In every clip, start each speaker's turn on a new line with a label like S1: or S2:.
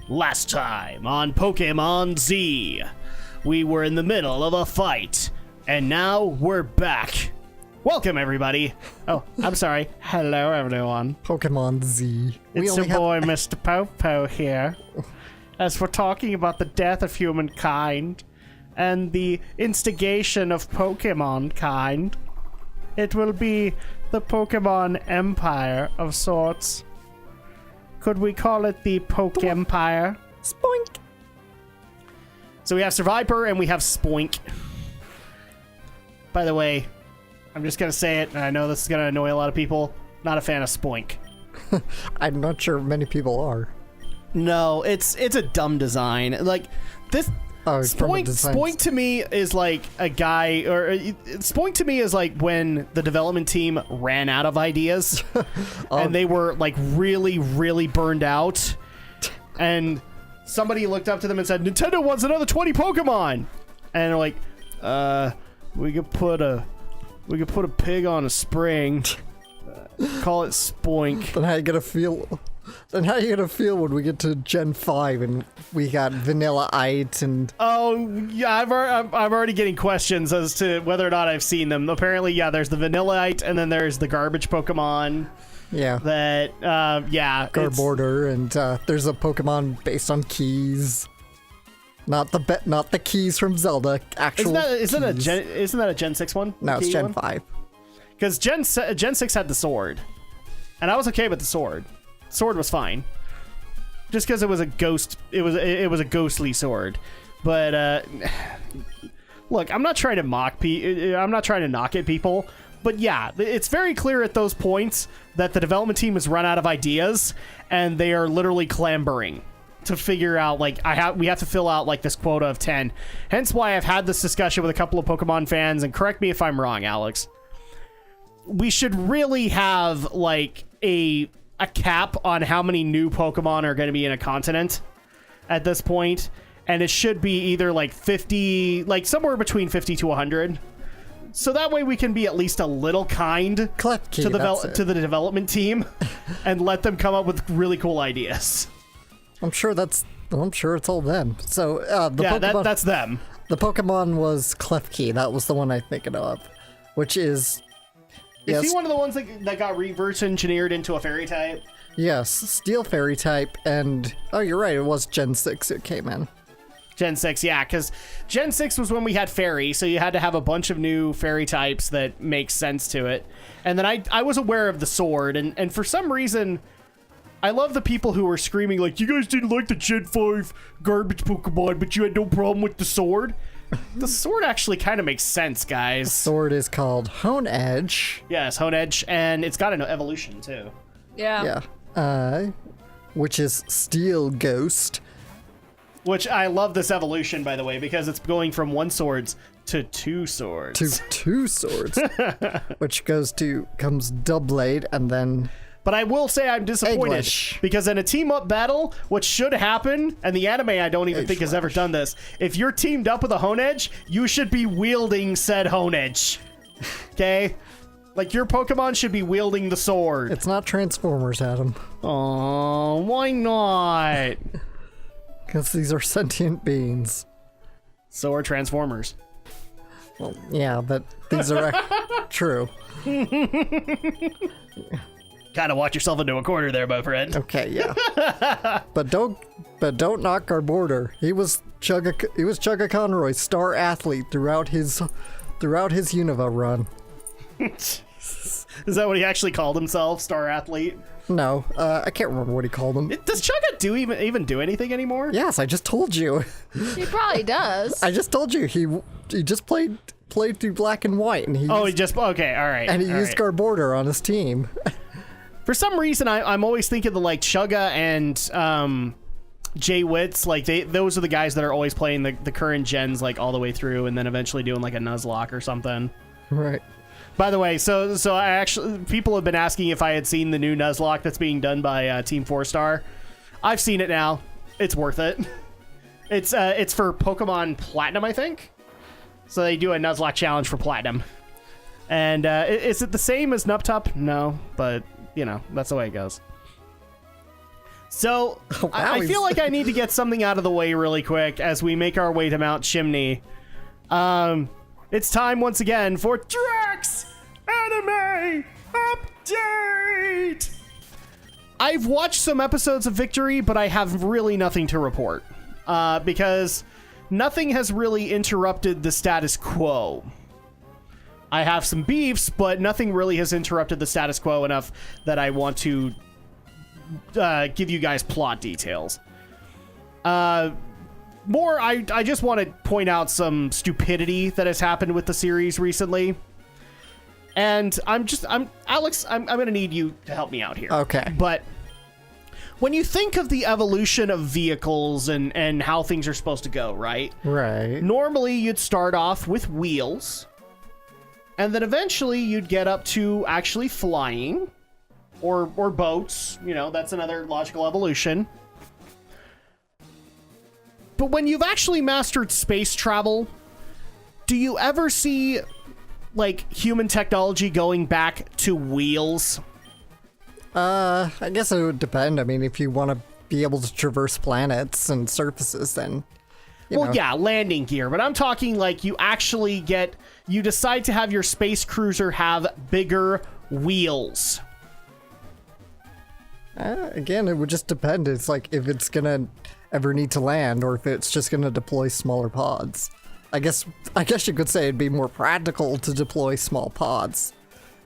S1: Last time on Pokemon Z, we were in the middle of a fight, and now we're back. Welcome, everybody. Oh, I'm sorry. Hello, everyone.
S2: Pokemon Z.
S1: It's your boy, Mr. Popo here. As we're talking about the death of humankind and the instigation of Pokemon kind, it will be the Pokemon Empire of sorts. Could we call it the Poke Empire?
S2: Spoink.
S1: So we have Survivor and we have Spoink. By the way, I'm just going to say it, and I know this is going to annoy a lot of people. Not a fan of Spoink.
S2: I'm not sure many people are.
S1: No, it's a dumb design. Like, this... Spoink to me is like a guy, or Spoink to me is like when the development team ran out of ideas and they were like really, really burned out, and somebody looked up to them and said, "Nintendo wants another 20 Pokemon," and they're like, we could put a pig on a spring, call it Spoink."
S2: Then how you gonna feel? Then how are you gonna feel when we get to Gen 5 and we got Vanilla-ite and...
S1: Oh, yeah, I'm already getting questions as to whether or not I've seen them. Apparently, yeah, there's the Vanilla-ite, and then there's the garbage Pokemon.
S2: Yeah.
S1: That, yeah.
S2: Garborder, and there's a Pokemon based on keys. Not the keys from Zelda, actual
S1: isn't that a Gen 6 one?
S2: No, it's Gen 5.
S1: Because Gen 6 had the sword. And I was okay with the sword. Sword was fine, just because it was a ghost. It was a ghostly sword. But look, I'm not trying to I'm not trying to knock at people. But yeah, it's very clear at those points that the development team has run out of ideas, and they are literally clambering to figure out, like, we have to fill out like this quota of 10. Hence why I've had this discussion with a couple of Pokemon fans, and correct me if I'm wrong, Alex. We should really have like a cap on how many new Pokemon are going to be in a continent at this point, and it should be either like 50, like somewhere between 50 to 100, so that way we can be at least a little kind to the development team and let them come up with really cool ideas.
S2: I'm sure it's all them. So
S1: that's them.
S2: The Pokemon was Klefki. That was the one I'm thinking of, which is...
S1: Is he one of the ones that got reverse engineered into a fairy type?
S2: Yes, Steel fairy type, and... Oh, you're right, it was Gen 6 it came in.
S1: Gen 6, yeah, because Gen 6 was when we had fairy, so you had to have a bunch of new fairy types that make sense to it. And then I was aware of the sword, and for some reason, I love the people who were screaming, like, you guys didn't like the Gen 5 garbage Pokemon, but you had no problem with the sword. The sword actually kind of makes sense, guys.
S2: The sword is called Honedge.
S1: Yes, Honedge, and it's got an evolution, too.
S3: Yeah.
S2: Yeah. Which is Steel Ghost.
S1: Which I love this evolution, by the way, because it's going from one swords to two swords.
S2: To two swords. Which comes Doublade, and then...
S1: But I will say I'm disappointed because in a team-up battle, what should happen, and the anime I don't even think has ever done this, if you're teamed up with a Honedge, you should be wielding said Honedge. Okay? Like, your Pokemon should be wielding the sword.
S2: It's not Transformers, Adam.
S1: Oh, why not?
S2: Because these are sentient beings.
S1: So are Transformers.
S2: Well, yeah, but these are true.
S1: Kind of walked yourself into a corner there, my friend.
S2: Okay, yeah. but don't knock Garborder. He was Chugga Conroy's star athlete throughout his Unova run.
S1: Is that what he actually called himself, star athlete?
S2: No, I can't remember what he called him.
S1: Does Chugga even do anything anymore?
S2: Yes, I just told you.
S3: He probably does.
S2: I just told you he just played through Black and White, and
S1: okay, all right.
S2: And he used Garborder on his team.
S1: For some reason, I'm always thinking the like Chugga and Jay Witz, like those are the guys that are always playing the current gens like all the way through, and then eventually doing like a Nuzlocke or something.
S2: Right.
S1: By the way, so I actually, people have been asking if I had seen the new Nuzlocke that's being done by Team 4-Star. I've seen it now. It's worth it. It's for Pokemon Platinum, I think. So they do a Nuzlocke challenge for Platinum. And is it the same as Nuptup? No, but you know, that's the way it goes. So,
S2: Wow,
S1: I feel like I need to get something out of the way really quick as we make our way to Mount Chimney. It's time once again for Drak's Anime Update! I've watched some episodes of Victory, but I have really nothing to report. Because nothing has really interrupted the status quo. I have some beefs, but nothing really has interrupted the status quo enough that I want to give you guys plot details. I just want to point out some stupidity that has happened with the series recently. And Alex, I'm going to need you to help me out here.
S2: Okay.
S1: But when you think of the evolution of vehicles and how things are supposed to go, right?
S2: Right.
S1: Normally, you'd start off with wheels, and then eventually you'd get up to actually flying, or boats. You know, that's another logical evolution. But when you've actually mastered space travel, do you ever see, like, human technology going back to wheels?
S2: I guess it would depend. I mean, if you want to be able to traverse planets and surfaces, then you know.
S1: Yeah, landing gear. But I'm talking like you decide to have your space cruiser have bigger wheels.
S2: Again, it would just depend. It's like if it's gonna ever need to land, or if it's just gonna deploy smaller pods. I guess you could say it'd be more practical to deploy small pods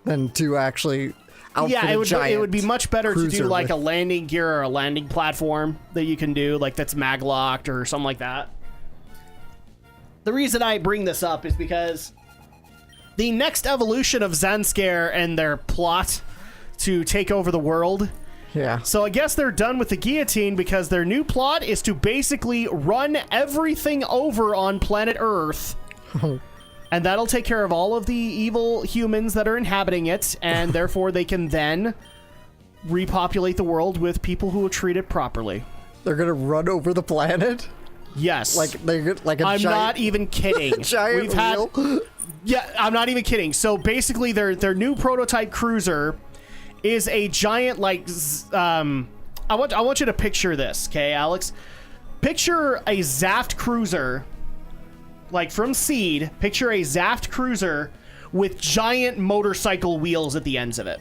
S2: than to actually outfit a giant
S1: it would be much better to do
S2: cruiser
S1: like
S2: with-
S1: a landing gear or a landing platform that you can do, like that's mag-locked or something like that. The reason I bring this up is because the next evolution of Zanskare and their plot to take over the world.
S2: Yeah.
S1: So I guess they're done with the guillotine because their new plot is to basically run everything over on planet Earth. And that'll take care of all of the evil humans that are inhabiting it, and therefore they can then repopulate the world with people who will treat it properly.
S2: They're gonna run over the planet.
S1: Yes.
S2: Like a
S1: I'm
S2: giant,
S1: not even kidding.
S2: giant wheel.
S1: Yeah, I'm not even kidding. So basically their new prototype cruiser is a giant, like, I want you to picture this, okay, Alex? Picture a Zaft cruiser, like from Seed. Picture a Zaft cruiser with giant motorcycle wheels at the ends of it.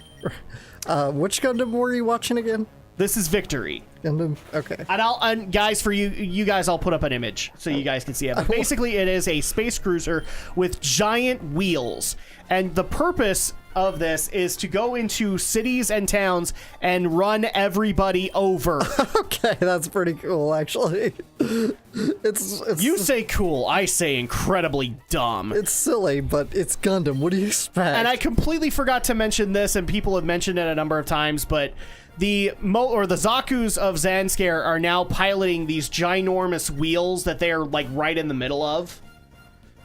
S2: Which Gundam were you watching again?
S1: This is Victory.
S2: Gundam. Okay.
S1: And guys, for you guys, I'll put up an image so you guys can see it. But basically, it is a space cruiser with giant wheels, and the purpose of this is to go into cities and towns and run everybody over.
S2: Okay, that's pretty cool, actually. It's
S1: You say cool, I say incredibly dumb.
S2: It's silly, but it's Gundam. What do you expect?
S1: And I completely forgot to mention this, and people have mentioned it a number of times, but the Zakus of Zanskare are now piloting these ginormous wheels that they are, like, right in the middle of.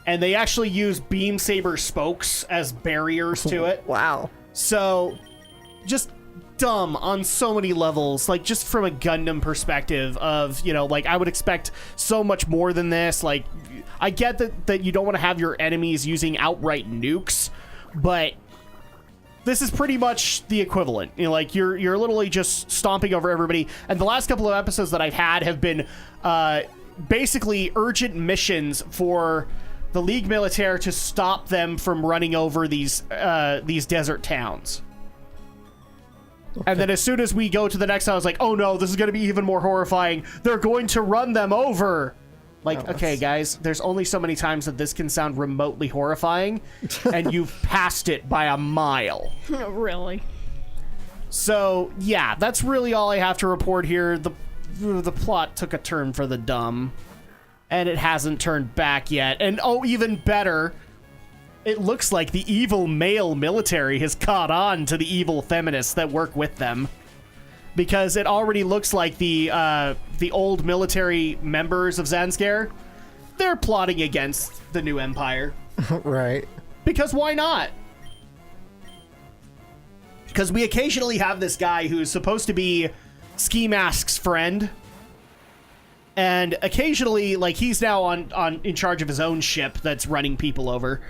S1: And they actually use beam saber spokes as barriers to it.
S2: Wow.
S1: So, just dumb on so many levels. Like, just from a Gundam perspective of, you know, like, I would expect so much more than this. Like, I get that you don't want to have your enemies using outright nukes, but this is pretty much the equivalent. You know, like, you're literally just stomping over everybody. And the last couple of episodes that I've had have been basically urgent missions for the League Militaire to stop them from running over these desert towns. Okay. And then as soon as we go to the next town, I was like, oh no, this is going to be even more horrifying. They're going to run them over. Like, okay, guys, there's only so many times that this can sound remotely horrifying, and you've passed it by a mile.
S3: Really?
S1: So, yeah, that's really all I have to report here. The plot took a turn for the dumb. And it hasn't turned back yet. And oh, even better, it looks like the evil male military has caught on to the evil feminists that work with them. Because it already looks like the old military members of Zanskare, they're plotting against the new empire.
S2: Right.
S1: Because why not? Because we occasionally have this guy who's supposed to be Ski Mask's friend. And occasionally, like, he's now in charge of his own ship that's running people over.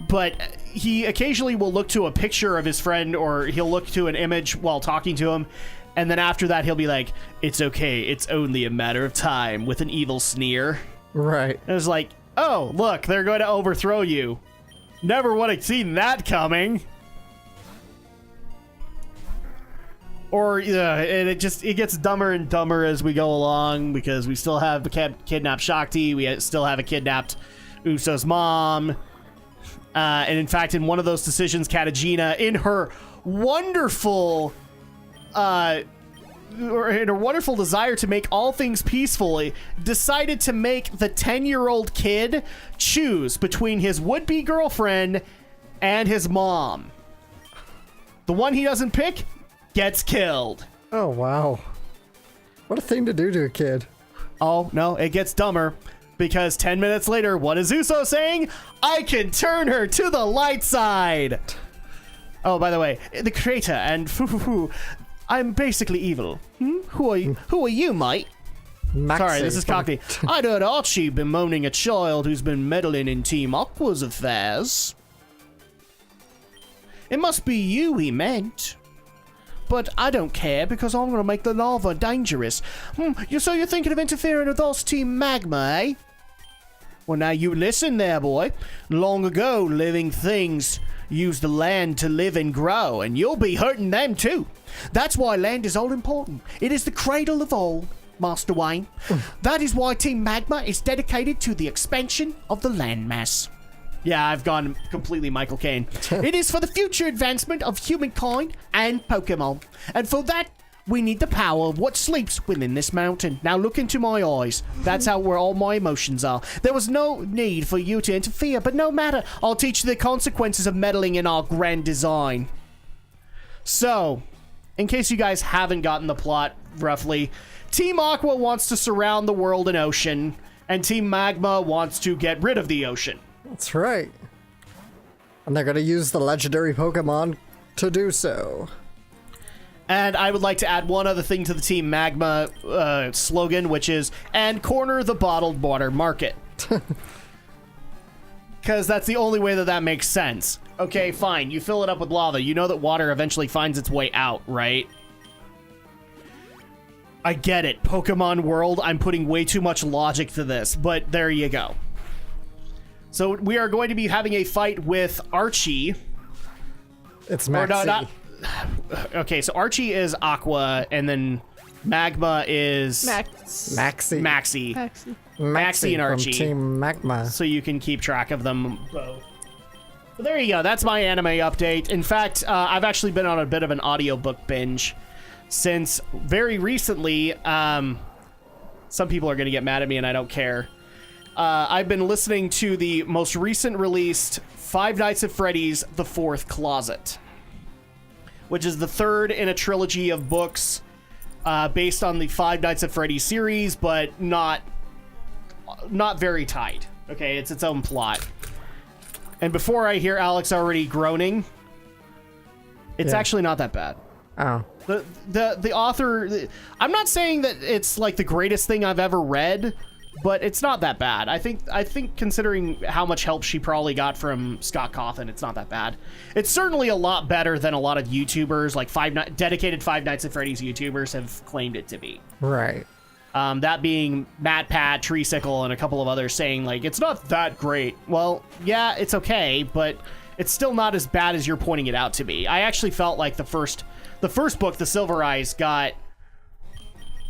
S1: But he occasionally will look to a picture of his friend, or he'll look to an image while talking to him, And then after that, he'll be like, it's okay, it's only a matter of time, with an evil sneer.
S2: Right.
S1: And it's like, oh, look, they're going to overthrow you. Never would have seen that coming. Or it gets dumber and dumber as we go along, because we still have kidnapped Shakti, we still have a kidnapped Uso's mom. And in fact, in one of those decisions, Katagina, in her wonderful desire to make all things peacefully, decided to make the 10-year-old kid choose between his would-be girlfriend and his mom. The one he doesn't pick gets killed.
S2: Oh, wow. What a thing to do to a kid.
S1: Oh, no, it gets dumber. Because 10 minutes later, what is Uso saying? I can turn her to the light side. Oh, by the way, the creator and Fufufu, I'm basically evil. Who are you, mate?
S2: Maxie.
S1: Sorry, this is Cockney. I'd heard Archie bemoaning a child who's been meddling in Team Aqua's affairs. It must be you he meant. But I don't care, because I'm going to make the lava dangerous. So you're thinking of interfering with us Team Magma, eh? Well, now you listen there, boy. Long ago, living things used the land to live and grow, and you'll be hurting them too. That's why land is all important. It is the cradle of all, Master Wayne. That is why Team Magma is dedicated to the expansion of the landmass. Yeah, I've gone completely Michael Caine. It is for the future advancement of humankind and Pokemon. And for that, we need the power of what sleeps within this mountain. Now look into my eyes. That's where all my emotions are. There was no need for you to interfere, but no matter. I'll teach you the consequences of meddling in our grand design. So, in case you guys haven't gotten the plot, roughly, Team Aqua wants to surround the world in ocean, and Team Magma wants to get rid of the ocean.
S2: That's right. And they're going to use the legendary Pokemon to do so.
S1: And I would like to add one other thing to the Team Magma slogan, which is, and corner the bottled water market. Because that's the only way that makes sense. Okay, fine, you fill it up with lava. You know that water eventually finds its way out, right? I get it. Pokemon World, I'm putting way too much logic to this, but there you go. So we are going to be having a fight with Archie.
S2: It's Maxie.
S1: Okay, so Archie is Aqua, and then Magma is
S2: Maxie.
S1: Maxie and Archie.
S2: From Team Magma.
S1: So you can keep track of them both. So there you go. That's my anime update. In fact, I've actually been on a bit of an audiobook binge since very recently. Some people are going to get mad at me, and I don't care. I've been listening to the most recent released Five Nights at Freddy's The Fourth Closet, which is the third in a trilogy of books based on the Five Nights at Freddy's series, but not very tight. Okay, it's its own plot. And before I hear Alex already groaning, it's actually not that bad.
S2: Oh.
S1: The author, I'm not saying that it's like the greatest thing I've ever read, but it's not that bad. I think considering how much help she probably got from Scott Cawthon, it's not that bad. It's certainly a lot better than a lot of YouTubers, like dedicated Five Nights at Freddy's YouTubers have claimed it to be.
S2: Right.
S1: That being Matt Pat, Treesicle, and a couple of others saying, like, it's not that great. Well, yeah, it's okay, but it's still not as bad as you're pointing it out to be. I actually felt like the first book, The Silver Eyes, got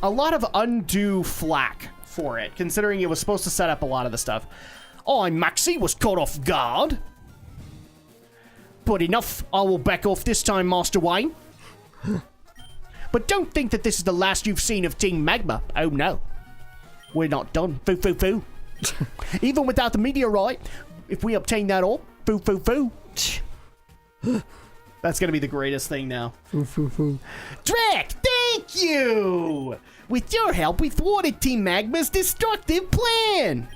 S1: a lot of undue flack for it, considering it was supposed to set up a lot of the stuff. Maxie was caught off guard. But enough, I will back off this time, Master Wayne. But don't think that this is the last you've seen of Team Magma. Oh no. We're not done. Fufufu. Even without the meteorite, if we obtain that all, Fufufu. That's gonna be the greatest thing now.
S2: Fufufu.
S1: Drak, thank you! With your help, we thwarted Team Magma's destructive plan.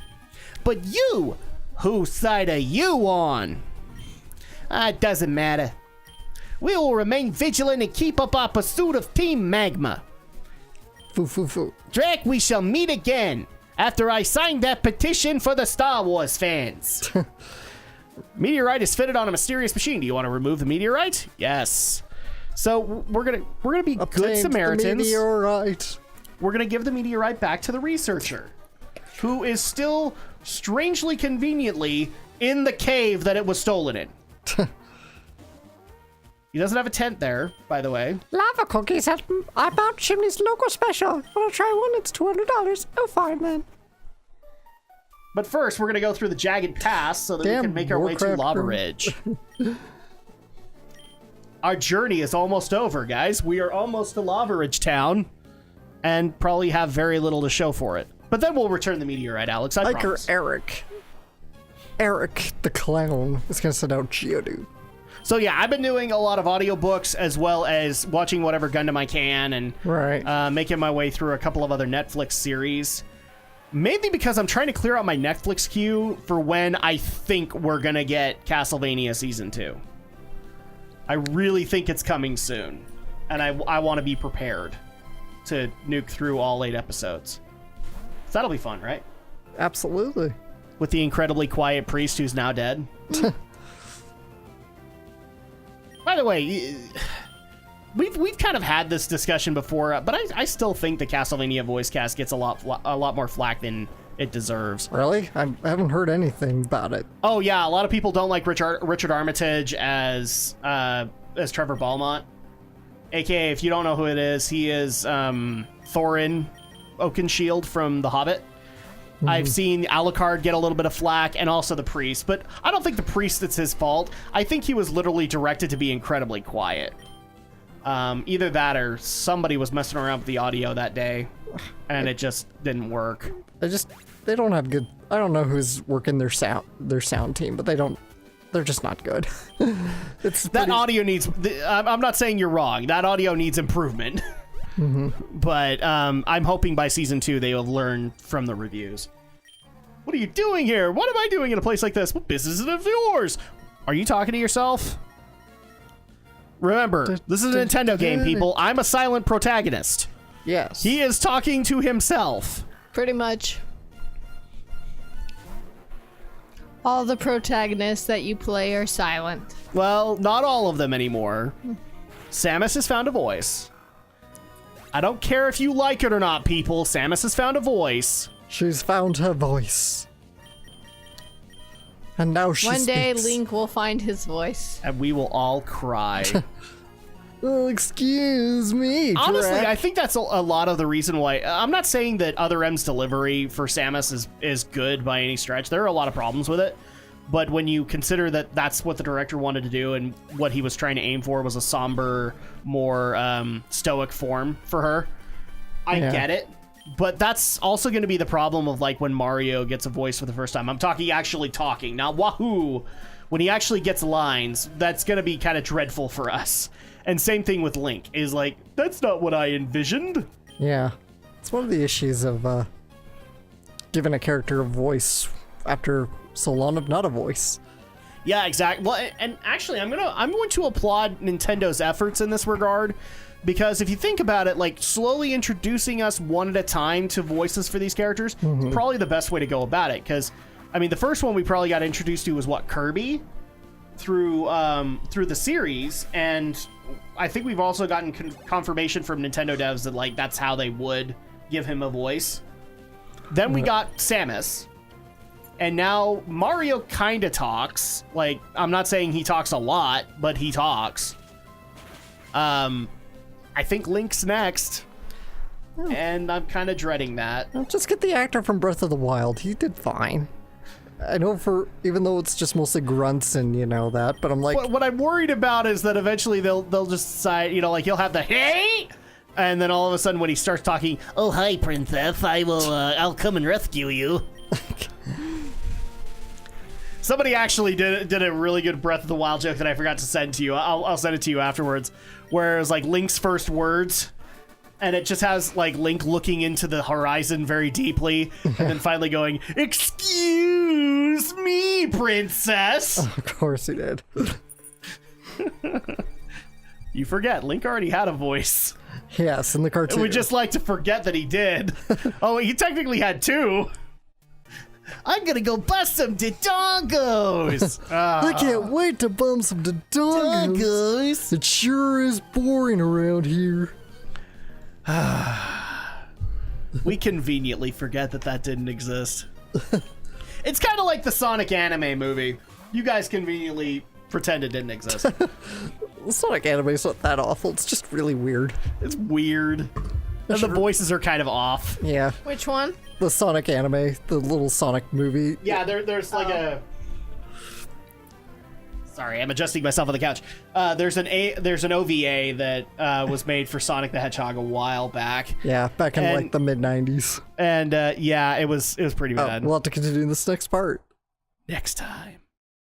S1: But you, whose side are you on? It doesn't matter. We will remain vigilant and keep up our pursuit of Team Magma.
S2: Fufufu.
S1: Drak, we shall meet again after I sign that petition for the Star Wars fans. Meteorite is fitted on a mysterious machine. Do you want to remove the meteorite? Yes. So we're gonna be good
S2: Obtained
S1: Samaritans.
S2: the meteorite.
S1: We're gonna give the meteorite back to the researcher, who is still strangely conveniently in the cave that it was stolen in. He doesn't have a tent there, by the way.
S2: Lava cookies at Mount Chimney's local special. Wanna try one? It's $200. Oh, fine then.
S1: But first, we're gonna go through the jagged pass so that we can make our way to
S2: Warcraft
S1: Lava
S2: room.
S1: Ridge. Our journey is almost over, guys. We are almost to Lava Ridge Town, and probably have very little to show for it. But then we'll return the meteorite, Alex. I
S2: Hiker
S1: promise.
S2: Eric. Eric the clown is gonna send out Geodude.
S1: So yeah, I've been doing a lot of audiobooks as well as watching whatever Gundam I can and
S2: Right.
S1: making my way through a couple of other Netflix series. Mainly because I'm trying to clear out my Netflix queue for when I think we're going to get Castlevania Season 2. I really think it's coming soon. And I want to be prepared to nuke through all 8 episodes. So that'll be fun, right?
S2: Absolutely.
S1: With the incredibly quiet priest who's now dead. By the way, we've kind of had this discussion before, but I still think the Castlevania voice cast gets a lot more flack than it deserves.
S2: Really? I haven't heard anything about it.
S1: Oh yeah, a lot of people don't like Richard Armitage as Trevor Belmont, aka if you don't know who it is, he is Thorin Oakenshield from The Hobbit. I've seen Alucard get a little bit of flack, and also the priest, but I don't think the priest, it's his fault. I think he was literally directed to be incredibly quiet. Either that or somebody was messing around with the audio that day, and it just didn't work.
S2: They don't have good. I don't know who's working their sound team, but they're just not good.
S1: That audio needs, I'm not saying you're wrong, that audio needs improvement. But I'm hoping by season 2 they will learn from the reviews. What are you doing here? What am I doing in a place like this? What business is it of yours? Are you talking to yourself? Remember, this is a Nintendo game, people. I'm a silent protagonist.
S2: Yes.
S1: He is talking to himself.
S3: Pretty much. All the protagonists that you play are silent.
S1: Well, not all of them anymore. Samus has found a voice. I don't care if you like it or not, people. Samus has found a voice.
S2: She's found her voice. And now she
S3: One day,
S2: speaks.
S3: Link will find his voice.
S1: And we will all cry.
S2: Oh, excuse me,
S1: Honestly,
S2: Drak.
S1: I think that's a lot of the reason why. I'm not saying that Other M's delivery for Samus is good by any stretch. There are a lot of problems with it. But when you consider that that's what the director wanted to do and what he was trying to aim for was a somber, more stoic form for her, I get it. But that's also going to be the problem of like when Mario gets a voice for the first time. I'm talking actually talking, not wahoo. When he actually gets lines, that's going to be kind of dreadful for us. And same thing with Link, is like, that's not what I envisioned.
S2: Yeah. It's one of the issues of giving a character a voice after so long of not a voice.
S1: Yeah, exactly. Well, and actually, I'm going to applaud Nintendo's efforts in this regard, because if you think about it, like slowly introducing us one at a time to voices for these characters is probably the best way to go about it. Because, I mean, the first one we probably got introduced to was what, Kirby, through the series, and I think we've also gotten confirmation from Nintendo devs that like that's how they would give him a voice. Then we got Samus. And now Mario kind of talks. Like, I'm not saying he talks a lot, but he talks. I think Link's next. And I'm kind of dreading that.
S2: Well, just get the actor from Breath of the Wild. He did fine. I know even though it's just mostly grunts and you know that, but I'm like...
S1: What I'm worried about is that eventually they'll just decide, you know, like he'll have the hey! And then all of a sudden when he starts talking, oh, hi, princess, I'll come and rescue you. Somebody actually did a really good Breath of the Wild joke that I forgot to send to you. I'll send it to you afterwards. Where it was like Link's first words, and it just has like Link looking into the horizon very deeply, and then finally going, "Excuse me, princess."
S2: Of course he did.
S1: You forget, Link already had a voice.
S2: Yes, in the cartoon.
S1: We just like to forget that he did. Oh, he technically had 2. I'm gonna go bust some dodongos.
S2: I can't wait to bum some dodongos. It sure is boring around here.
S1: We conveniently forget that didn't exist. It's kind of like the Sonic anime movie. You guys conveniently pretend it didn't exist.
S2: Sonic anime's not that awful. It's just really weird.
S1: It's weird. And the voices are kind of off.
S2: Yeah.
S3: Which one?
S2: The Sonic anime, the little Sonic movie.
S1: Yeah, there's like a... Sorry, I'm adjusting myself on the couch. There's an OVA that was made for Sonic the Hedgehog a while back.
S2: Yeah, back in like the mid-90s.
S1: And yeah, it was pretty bad.
S2: We'll have to continue in this next part.
S1: Next time.